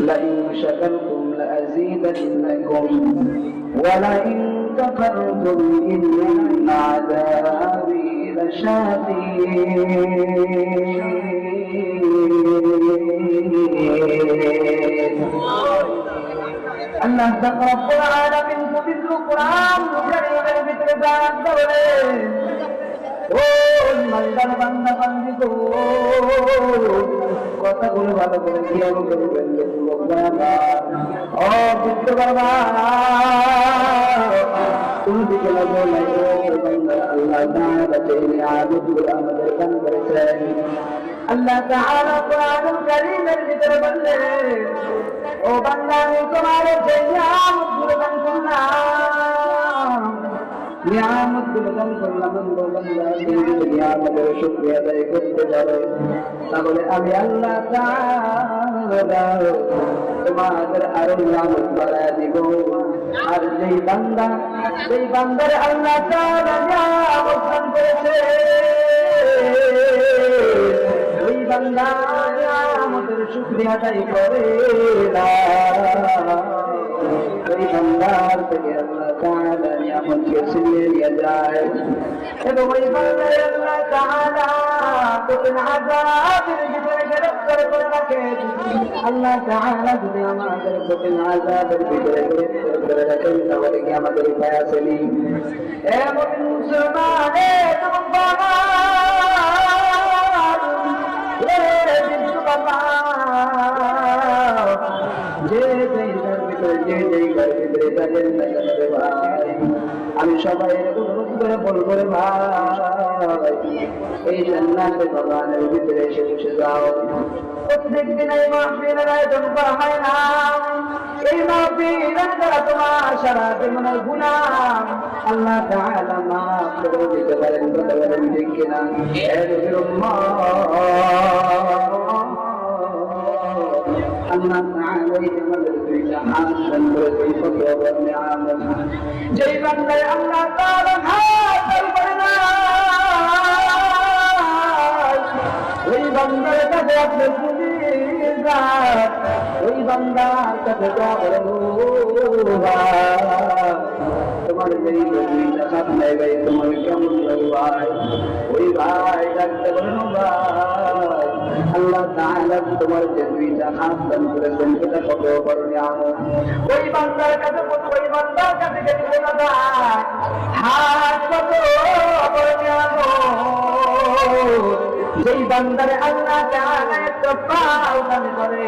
لئن شكرتم لأزيدنكم ولئن كفرتم إن عذابي لشديد আল্লাহ রাব্বুল আলামিন পবিত্র কোরআন কারীমের ভিতরে বয়ান করেন ও ইমানদার বান্দা বান্দি গো কথাগুলো ভালো করে খেয়াল করবেন বাবা ও পুত্র বাবা তুমি দিকে লাগো নাই বান্দা আল্লাহ তাআলা যে নিয়ামতগুলো আমাদের দান করেছেন আল্লাহ তাআলা কোরআনুল কারীমের ভিতরে বললেন ও বান্দা আমি তোমার যে নিয়ামতগুলো দান করলাম নিয়ামতগুলো দান করলাম বান্দা তুমি যদি নিয়ামতের শুকরিয়া আদায় করতে পারো তাহলে আমি আল্লাহ তাআলা তোমাদের আরো নিয়ামত বাড়ায় দিব আর যেই বান্দার আল্লাহ তাআলা নিয়ামত দান করেছে ওই বান্দা নিয়ামতের শুকরিয়া আদায় করে না ওই বান্দার থেকে আল্লাহ তাআলা নিয়ামতকে ছিনিয়ে নিয়ে যায় এবং ওই বান্দার আল্লাহ তাআলা কঠিন আযাবের ভিতরে গ্রেফতার করে রাখে আল্লাহ তাআলা যদি আমাদের কঠিন আযাবের ভিতরে গ্রেফতার করে রাখেন তাহলে কি আমাদের উপায় আছে নি এমন মুসলমানে তুমি বাবা আমি সবাই অনুরোধ করে বলবো রে ভাই এই জান্নাতের বাগানের ভিতরে এসে বসে যাও প্রত্যেক দিন এই মাহফিলের আয়োজন করা হয় না এই মাহফিলের দ্বারা তোমার সারা জীবনের গুনাহ আল্লাহ তাআলা মাফ করে দিতে পারেন কথা বলেন ঠিক কিনা আল্লাহ তাআলা আমাদের দুইটা হাত করে দুই কত বড় নিয়ামত যেই বান্দায় আল্লাহ তাআলা হাত করে না ওই বান্দার কাছে আপনি পুলিশ ওই বান্দার কাছে যাবেন তোমার যেই দুইটা হাত নাই ভাই তোমার কেমন ভাই ওই ভাই ডাকতে বলেন ভাই আল্লাহ তাআলা তোমার যে দুইটা হাত দান করেছেন এটা কত বড় নিয়ামত ওই বান্দার কাছে যদি বলা যায় হাত কত বড় নিয়ামত যেই বান্দারে আল্লাহ তাআলা একটা পাও দান করে